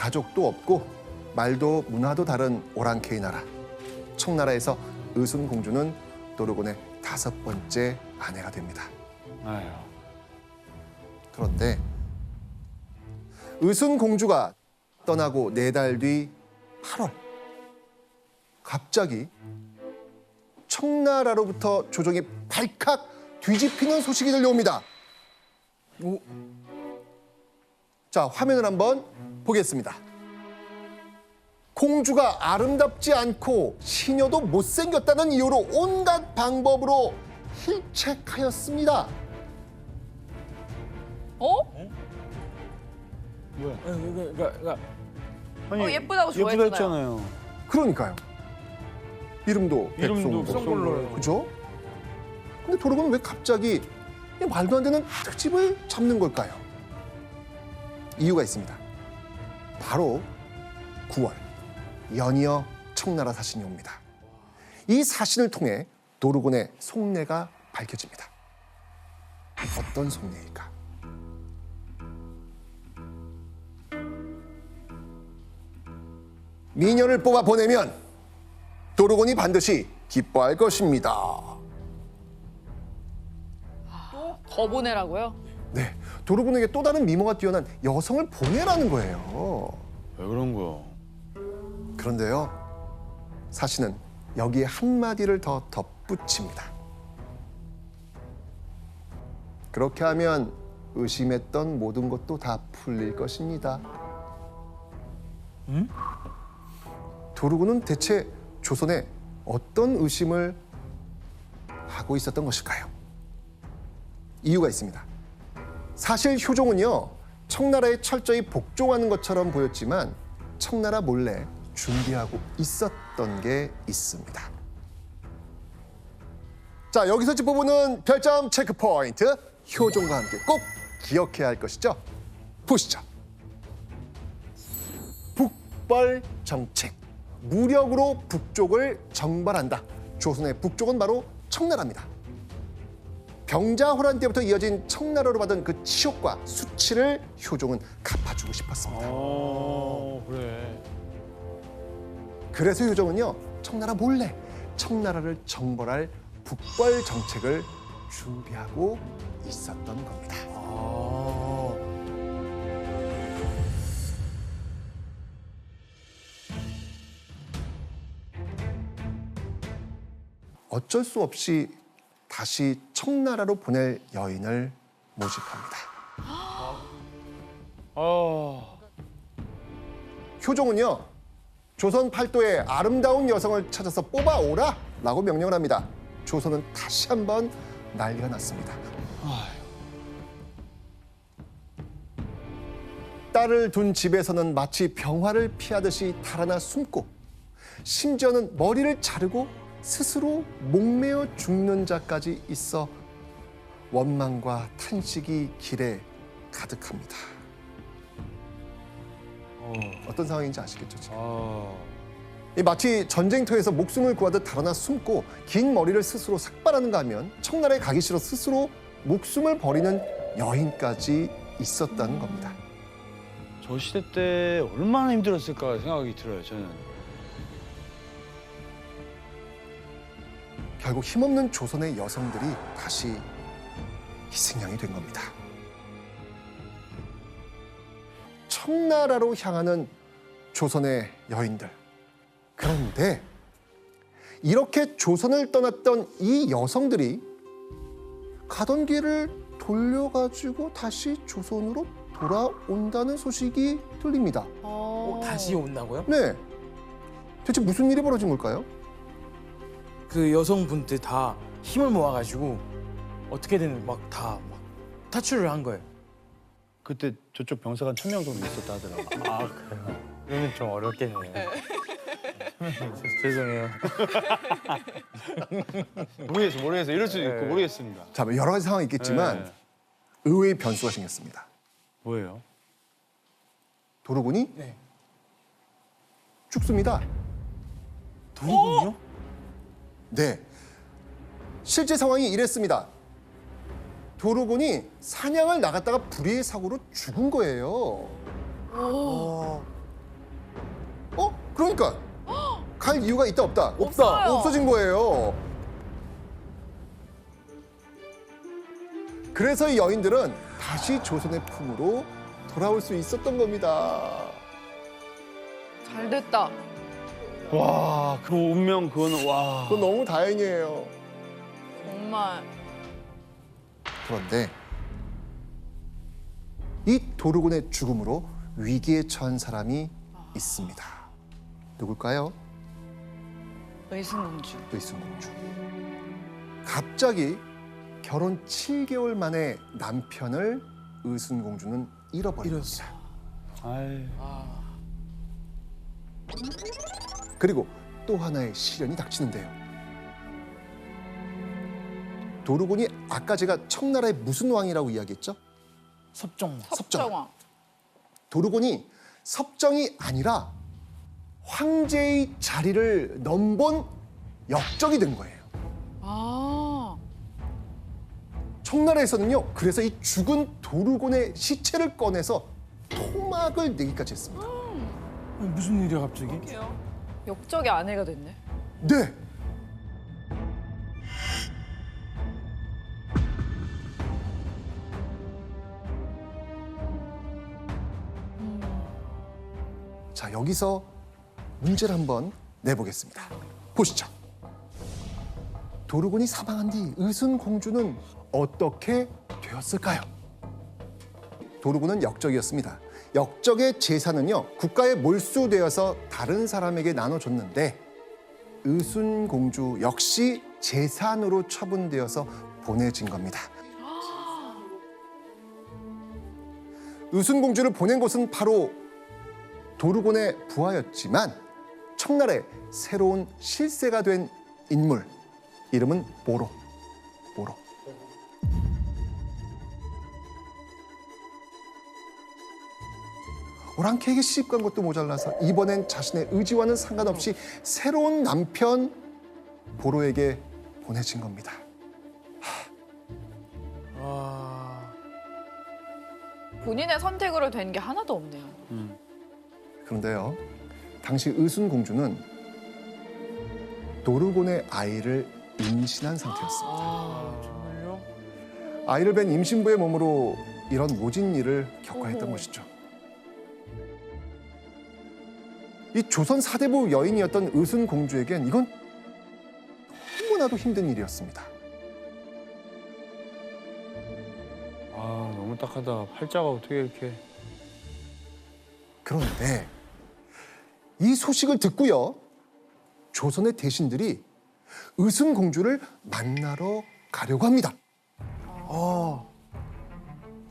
가족도 없고 말도 문화도 다른 오랑캐의 나라. 청나라에서 의순 공주는 도르곤의 5번째 아내가 됩니다. 아유. 그런데 의순 공주가 떠나고 4달 뒤 8월 갑자기 청나라로부터 조정이 발칵 뒤집히는 소식이 들려옵니다. 자, 화면을 한번 보겠습니다. 공주가 아름답지 않고 시녀도 못생겼다는 이유로 온갖 방법으로 힐책하였습니다. 뭐야? 그러니까 아니, 예쁘다고 예쁘다 좋아했잖아요. 했잖아요. 그러니까요. 이름도 이름도 백송걸로. 그죠? 근데 도르곤은 왜 갑자기 이 말도 안 되는 특집을 잡는 걸까요? 이유가 있습니다. 바로 9월 연이어 청나라 사신이 옵니다. 이 사신을 통해 도르곤의 속내가 밝혀집니다. 어떤 속내일까? 미녀를 뽑아 보내면 도르곤이 반드시 기뻐할 것입니다. 더 보내라고요? 네, 도르곤에게 또 다른 미모가 뛰어난 여성을 보내라는 거예요. 왜 그런 거야? 그런데요, 사신은 여기에 한마디를 더 덧붙입니다. 그렇게 하면 의심했던 모든 것도 다 풀릴 것입니다. 도르곤은 대체 조선에 어떤 의심을 하고 있었던 것일까요? 이유가 있습니다. 사실 효종은요, 청나라에 철저히 복종하는 것처럼 보였지만 청나라 몰래 준비하고 있었던 게 있습니다. 자, 여기서 짚어보는 별점 체크 포인트, 효종과 함께 꼭 기억해야 할 것이죠. 보시죠. 북벌 정책, 무력으로 북쪽을 정벌한다. 조선의 북쪽은 바로 청나라입니다. 병자호란 때부터 이어진 청나라로 받은 그 치욕과 수치를 효종은 갚아주고 싶었습니다. 그래. 그래서 효종은요, 청나라 몰래 청나라를 정벌할 북벌 정책을 준비하고 있었던 겁니다. 어쩔 수 없이 다시 청나라로 보낼 여인을 모집합니다. 효종은요, 조선 팔도에 아름다운 여성을 찾아서 뽑아오라 라고 명령을 합니다. 조선은 다시 한번 난리가 났습니다. 딸을 둔 집에서는 마치 병화를 피하듯이 달아나 숨고, 심지어는 머리를 자르고 스스로 목매어 죽는 자까지 있어 원망과 탄식이 길에 가득합니다. 어떤 상황인지 아시겠죠? 지금? 이 마치 전쟁터에서 목숨을 구하듯 달아나 숨고 긴 머리를 스스로 삭발하는가 하면 청나라에 가기 싫어 스스로 목숨을 버리는 여인까지 있었다는 겁니다. 저 시대 때 얼마나 힘들었을까 생각이 들어요, 저는. 결국 힘없는 조선의 여성들이 다시 희생양이 된 겁니다. 청나라로 향하는 조선의 여인들. 그런데 이렇게 조선을 떠났던 이 여성들이 가던 길을 돌려가지고 다시 조선으로 돌아온다는 소식이 들립니다. 다시 온다고요? 네. 대체 무슨 일이 벌어진 걸까요? 그 여성분들 다 힘을 모아가지고 어떻게든 막 탈출을 한 거예요. 그때 저쪽 병사가 1000명 정도 있었다 하더라고요. 그래요? 그러면 좀 어렵겠네요. 죄송해요. 모르겠어. 이럴 수도 있고 모르겠습니다. 자, 여러 가지 상황이 있겠지만 네. 의외의 변수가 생겼습니다. 뭐예요? 도르곤이 네. 죽습니다. 도르곤이요? 네. 실제 상황이 이랬습니다. 도르곤이 사냥을 나갔다가 불의의 사고로 죽은 거예요. 그러니까 갈 이유가 있다 없다? 없어요. 없어진 거예요. 그래서 이 여인들은 다시 조선의 품으로 돌아올 수 있었던 겁니다. 잘 됐다. 와, 그 운명 그거는 와. 그건 너무 다행이에요. 정말. 그런데 이 도르곤의 죽음으로 위기에 처한 사람이 있습니다. 누굴까요? 의순공주. 의순공주. 갑자기 결혼 7개월 만에 남편을 의순공주는 잃어버립니다. 아이. 그리고 또 하나의 시련이 닥치는데요. 도르곤이 아까 제가 청나라의 무슨 왕이라고 이야기했죠? 섭정. 섭정왕. 도르곤이 섭정이 아니라 황제의 자리를 넘본 역적이 된 거예요. 아. 청나라에서는요, 그래서 이 죽은 도르곤의 시체를 꺼내서 토막을 내기까지 했습니다. 무슨 일이야 갑자기? 역적의 아내가 됐네. 네. 자, 여기서 문제를 한번 내보겠습니다. 보시죠. 도르곤이 사망한 뒤 의순공주는 어떻게 되었을까요? 도르곤은 역적이었습니다. 역적의 재산은요, 국가에 몰수되어서 다른 사람에게 나눠줬는데 의순공주 역시 재산으로 처분되어서 보내진 겁니다. 의순공주를 보낸 곳은 바로 도르곤의 부하였지만 청나라의 새로운 실세가 된 인물, 이름은 보로. 보로. 오랑캐에게 시집간 것도 모자라서 이번엔 자신의 의지와는 상관없이 새로운 남편 보로에게 보내진 겁니다. 본인의 선택으로 된 게 하나도 없네요. 그런데요, 당시 의순공주는 도르곤의 아이를 임신한 상태였습니다. 정말요? 아이를 뵌 임신부의 몸으로 이런 모진 일을 겪어야 했던 것이죠. 이 조선 사대부 여인이었던 의순공주에겐 이건 너무나도 힘든 일이었습니다. 아, 너무 딱하다. 팔자가 어떻게 이렇게. 그런데 이 소식을 듣고요, 조선의 대신들이 의순공주를 만나러 가려고 합니다.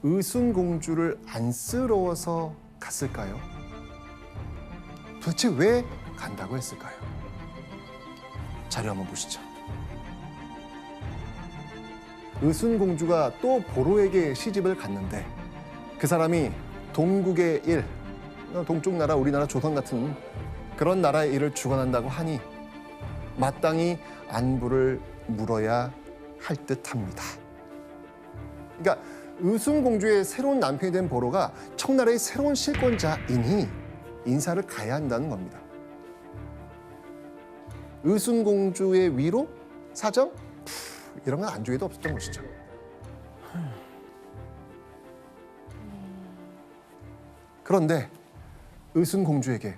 의순공주를 안쓰러워서 갔을까요? 도대체 왜 간다고 했을까요? 자료 한번 보시죠. 의순공주가 또 보로에게 시집을 갔는데 그 사람이 동국의 일, 동쪽 나라, 우리나라 조선 같은 그런 나라의 일을 주관한다고 하니 마땅히 안부를 물어야 할 듯합니다. 그러니까 의순공주의 새로운 남편이 된 보로가 청나라의 새로운 실권자이니 인사를 가야 한다는 겁니다. 의순공주의 위로? 사정? 이런 건 안중에도 없었던 것이죠. 그런데 의순공주에게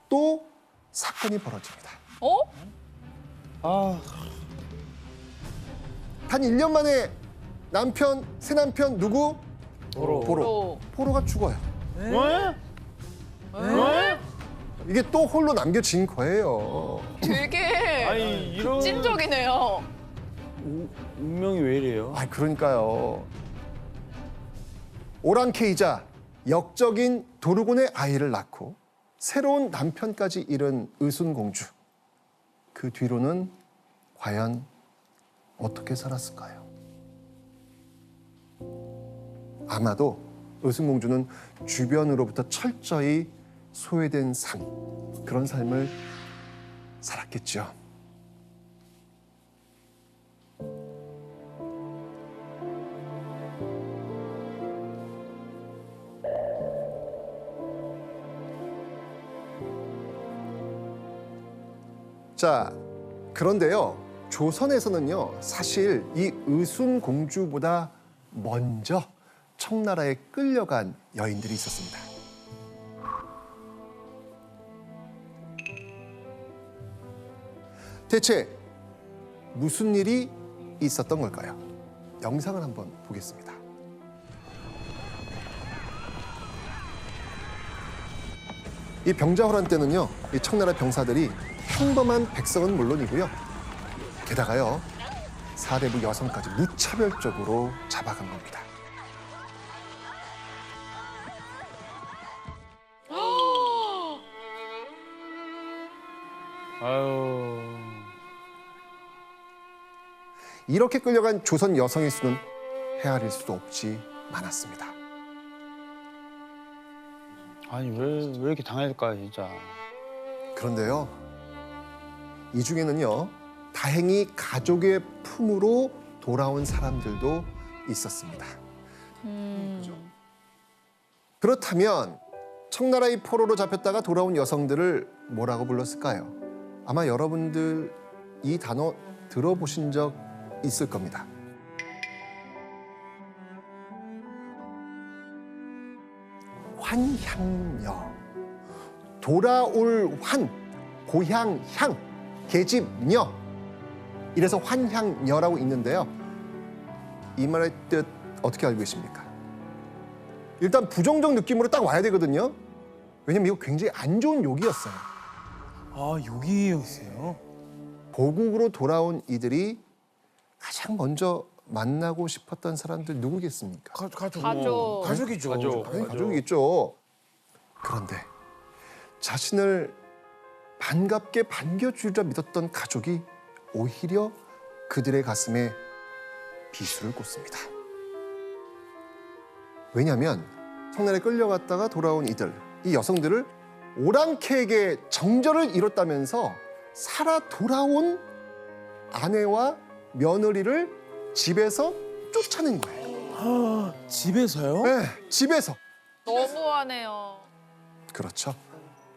또 사건이 벌어집니다. 어? 아, 단 1년 만에 남편, 새 남편 누구? 보로. 보로. 보로가 죽어요. 왜? 왜? 이게 또 홀로 남겨진 거예요. 되게 아니, 이런 찐적이네요. 운명이 왜 이래요? 아, 그러니까요. 오랑캐이자 역적인 도르곤의 아이를 낳고 새로운 남편까지 잃은 의순공주. 그 뒤로는 과연 어떻게 살았을까요? 아마도 의순공주는 주변으로부터 철저히 소외된 삶, 그런 삶을 살았겠죠. 자, 그런데요. 조선에서는요. 사실 이 의순 공주보다 먼저 청나라에 끌려간 여인들이 있었습니다. 대체 무슨 일이 있었던 걸까요? 영상을 한번 보겠습니다. 이 병자호란 때는요, 이 청나라 병사들이 평범한 백성은 물론이고요, 게다가요, 사대부 여성까지 무차별적으로 잡아간 겁니다. 아유. 이렇게 끌려간 조선 여성의 수는 헤아릴 수도 없지 많았습니다. 아니 왜 이렇게 당할까요 진짜. 그런데요, 이 중에는요, 다행히 가족의 품으로 돌아온 사람들도 있었습니다. 그렇다면 청나라의 포로로 잡혔다가 돌아온 여성들을 뭐라고 불렀을까요? 아마 여러분들 이 단어 들어보신 적 있을 겁니다. 환향녀. 돌아올 환, 고향 향, 계집녀. 이래서 환향녀라고 있는데요. 이 말의 뜻 어떻게 알고 계십니까? 일단 부정적 느낌으로 딱 와야 되거든요. 왜냐면 이거 굉장히 안 좋은 욕이었어요. 아, 여기였어요. 고국으로 돌아온 이들이 가장 먼저 만나고 싶었던 사람들 누구겠습니까? 가족. 가족. 가족이죠. 당연히 가족이겠죠. 그런데 자신을 반갑게 반겨주리라 믿었던 가족이 오히려 그들의 가슴에 비수를 꽂습니다. 왜냐하면 청나라에 끌려갔다가 돌아온 이들, 이 여성들을 오랑캐에게 정절을 이뤘다면서 살아 돌아온 아내와 며느리를 집에서 쫓아낸 거예요. 아, 집에서요? 네, 집에서. 너무하네요. 그렇죠.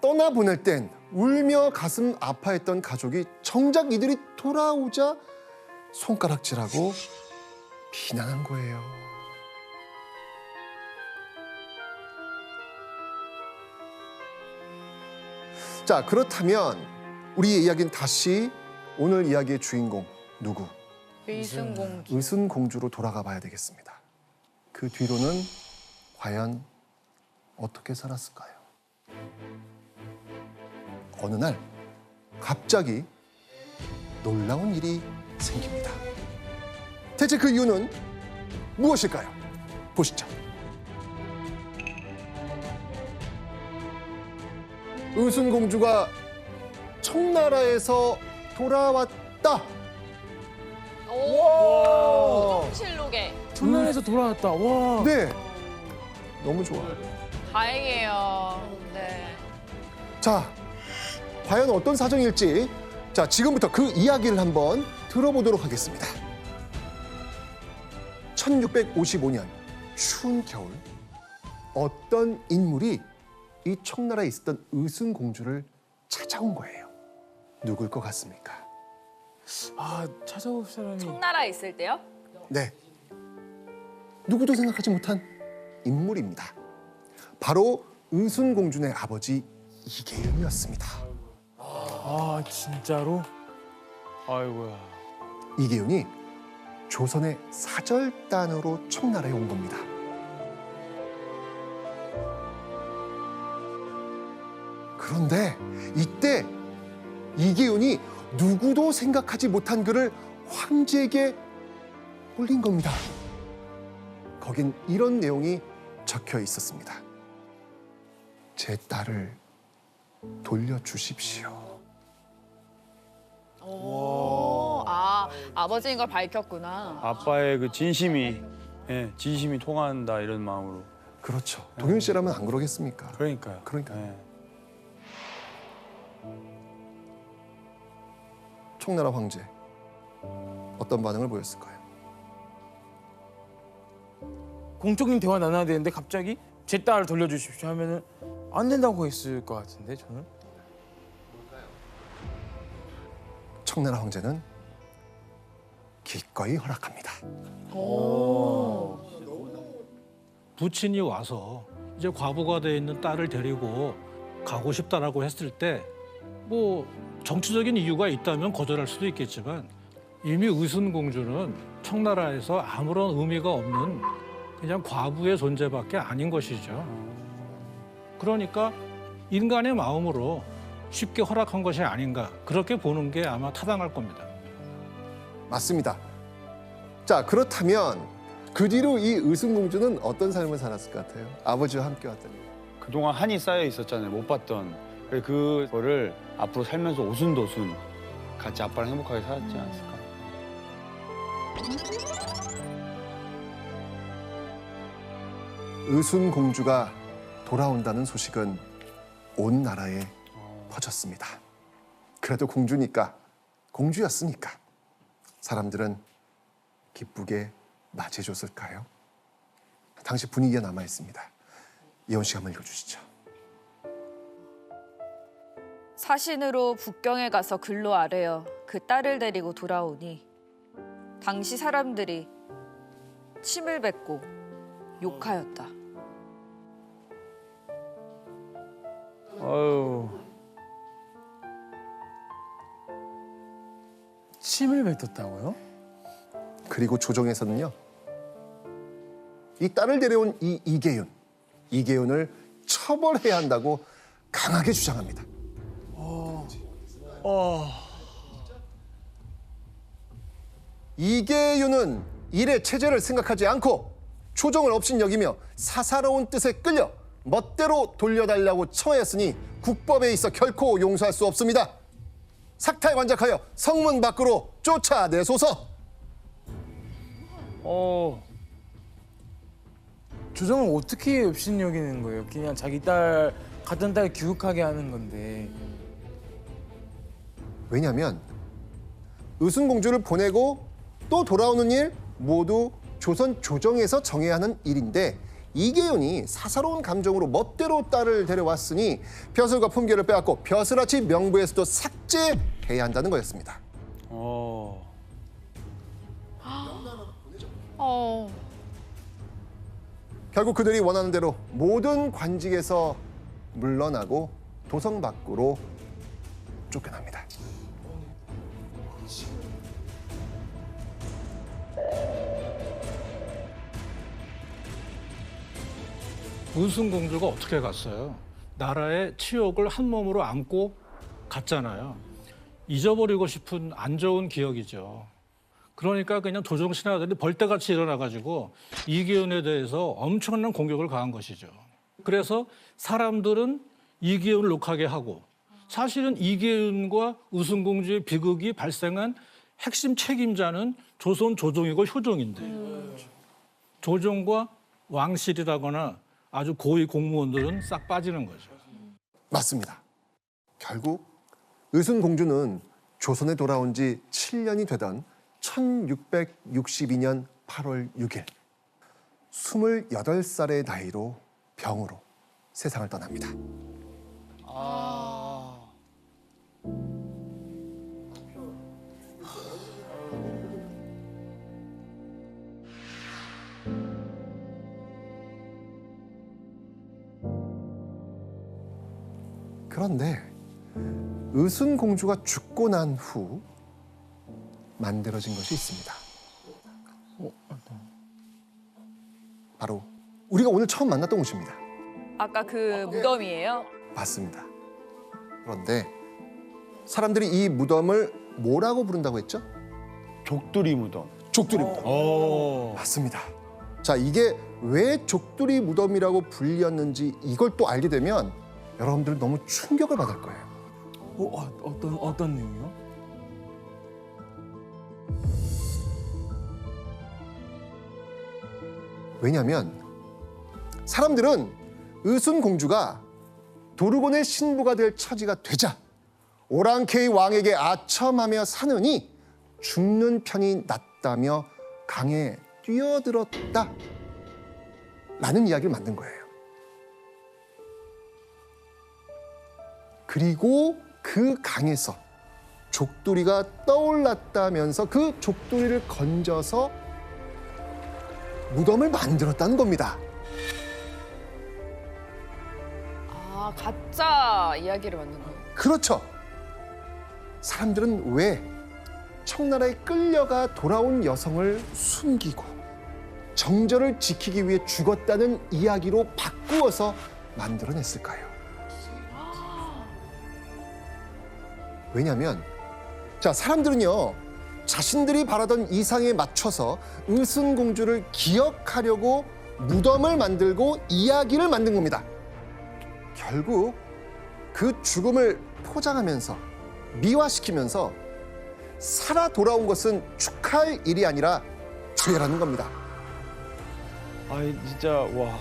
떠나보낼 땐 울며 가슴 아파했던 가족이 정작 이들이 돌아오자 손가락질하고 비난한 거예요. 자, 그렇다면 우리의 이야기는 다시 오늘 이야기의 주인공 누구? 의순공주. 의순공주로 돌아가 봐야 되겠습니다. 그 뒤로는 과연 어떻게 살았을까요? 어느 날 갑자기 놀라운 일이 생깁니다. 대체 그 이유는 무엇일까요? 보시죠. 의순공주가 청나라에서 돌아왔다. 오, 통실록에. 청나라에서 돌아왔다. 와. 네, 너무 좋아. 다행이에요. 네. 자, 과연 어떤 사정일지, 자, 지금부터 그 이야기를 한번 들어보도록 하겠습니다. 1655년 추운 겨울, 어떤 인물이 이 청나라에 있었던 의순공주를 찾아온 거예요. 누굴 것 같습니까? 아, 찾아올 사람이. 청나라에 있을 때요? 네, 누구도 생각하지 못한 인물입니다. 바로 의순공주의 아버지 이계윤이었습니다. 아, 진짜로? 아이고야. 이계윤이 조선의 사절단으로 청나라에 온 겁니다. 그런데 이때 이계윤이 누구도 생각하지 못한 글을 황제에게 올린 겁니다. 거긴 이런 내용이 적혀 있었습니다. 제 딸을 돌려주십시오. 오, 아, 아버지인 걸 밝혔구나. 아빠의 그 진심이 진심이 통한다 이런 마음으로. 그렇죠. 동윤 씨라면 안 그러겠습니까? 그러니까요. 그러니까요. 예. 청나라 황제 어떤 반응을 보였을까요? 공적인 대화 나눠야 되는데 갑자기 제 딸을 돌려주십시오 하면은 안 된다고 했을 것 같은데 저는. 청나라 황제는 기꺼이 허락합니다. 부친이 와서 이제 과부가 돼 있는 딸을 데리고 가고 싶다라고 했을 때 뭐 정치적인 이유가 있다면 거절할 수도 있겠지만 이미 의순공주는 청나라에서 아무런 의미가 없는 그냥 과부의 존재밖에 아닌 것이죠. 그러니까 인간의 마음으로 쉽게 허락한 것이 아닌가 그렇게 보는 게 아마 타당할 겁니다. 맞습니다. 자, 그렇다면 그 뒤로 이 의순공주는 어떤 삶을 살았을 것 같아요? 아버지와 함께 왔더니. 그동안 한이 쌓여 있었잖아요. 못 봤던. 그거를 앞으로 살면서 오순도순 같이 아빠랑 행복하게 살았지 않았을까. 의순공주가 돌아온다는 소식은 온 나라에 퍼졌습니다. 그래도 공주니까, 공주였으니까 사람들은 기쁘게 맞이해줬을까요? 당시 분위기가 남아있습니다. 이혼 씨가 한번 읽어주시죠. 사신으로 북경에 가서 글로 아뢰어 그 딸을 데리고 돌아오니 당시 사람들이 침을 뱉고 욕하였다. 아유. 침을 뱉었다고요? 그리고 조정에서는요, 이 딸을 데려온 이 이계윤을 처벌해야 한다고 강하게 주장합니다. 이계윤은 일의 체제를 생각하지 않고 조정을 업신여기며 사사로운 뜻에 끌려 멋대로 돌려달라고 청하였으니 국법에 있어 결코 용서할 수 없습니다. 삭탈관작하여 성문 밖으로 쫓아내소서. 조정을 어떻게 업신여기는 거예요? 그냥 자기 딸 같은 딸 교육하게 하는 건데. 왜냐하면 의순공주를 보내고 또 돌아오는 일 모두 조선 조정에서 정해야 하는 일인데 이계윤이 사사로운 감정으로 멋대로 딸을 데려왔으니 벼슬과 품계를 빼앗고 벼슬아치 명부에서도 삭제해야 한다는 거였습니다. 결국 그들이 원하는 대로 모든 관직에서 물러나고 도성 밖으로 쫓겨납니다. 의순공주가 어떻게 갔어요? 나라의 치욕을 한 몸으로 안고 갔잖아요. 잊어버리고 싶은 안 좋은 기억이죠. 그러니까 그냥 조정 신하들이 벌떼같이 일어나가지고 이계윤에 대해서 엄청난 공격을 가한 것이죠. 그래서 사람들은 이계윤을 욕하게 하고 사실은 이계윤과 의순공주의 비극이 발생한 핵심 책임자는 조선 조정이고 효종인데 조정과 왕실이라거나 아주 고위 공무원들은 싹 빠지는 거죠. 맞습니다. 결국 의순공주는 조선에 돌아온 지 7년이 되던 1662년 8월 6일 28살의 나이로 병으로 세상을 떠납니다. 그런데 의순공주가 죽고 난 후 만들어진 것이 있습니다. 바로 우리가 오늘 처음 만났던 곳입니다. 아까 그 무덤이에요? 맞습니다. 그런데 사람들이 이 무덤을 뭐라고 부른다고 했죠? 족두리 무덤. 족두리 무덤. 맞습니다. 자, 이게 왜 족두리 무덤이라고 불렸는지 이걸 또 알게 되면 여러분들 너무 충격을 받을 거예요. 어떤 내용이요? 왜냐하면 사람들은 의순공주가 도르곤의 신부가 될 처지가 되자 오랑캐의 왕에게 아첨하며 사느니 죽는 편이 낫다며 강에 뛰어들었다 라는 이야기를 만든 거예요. 그리고 그 강에서 족두리가 떠올랐다면서 그 족두리를 건져서 무덤을 만들었다는 겁니다. 아, 가짜 이야기를 만든 거예요. 그렇죠. 사람들은 왜 청나라에 끌려가 돌아온 여성을 숨기고 정절을 지키기 위해 죽었다는 이야기로 바꾸어서 만들어냈을까요? 왜냐하면 자, 사람들은요, 자신들이 바라던 이상에 맞춰서 의순공주를 기억하려고 무덤을 만들고 이야기를 만든 겁니다. 결국 그 죽음을 포장하면서 미화시키면서 살아 돌아온 것은 축하할 일이 아니라 죄라는 겁니다. 아이 진짜 와.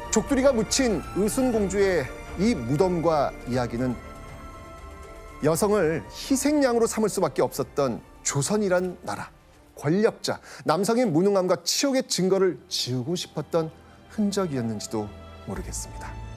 족두리가 묻힌 의순공주의 이 무덤과 이야기는 여성을 희생양으로 삼을 수밖에 없었던 조선이란 나라, 권력자, 남성의 무능함과 치욕의 증거를 지우고 싶었던 흔적이었는지도 모르겠습니다.